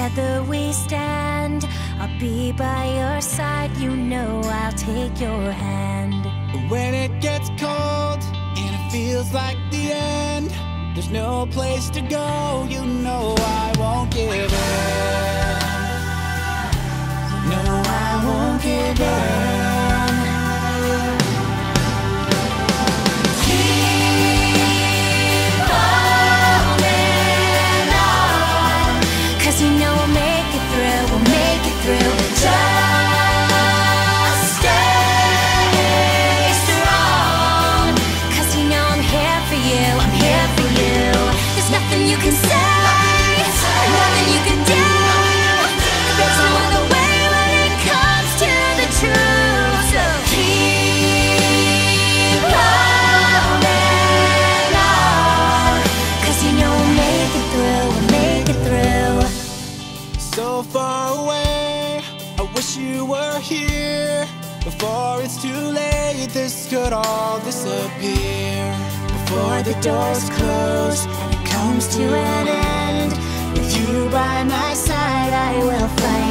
Together we stand, I'll be by your side. You know I'll take your hand. When it gets cold and it feels like the end, there's no place to go, you know I won't give in. No, I won't give in. Keep holding on, 'cause you know we'll make it through, we'll make it through. Just stay strong, 'cause you know I'm here for you, I'm here for you. There's nothing you can say, nothing you can do. There's no other way when it comes to the truth. So keep holding on, 'cause you know we'll make it through, we'll make it through. So far away, I wish you were here. Before it's too late, this could all disappear. Before the doors close and it comes to an end, with you by my side I will fight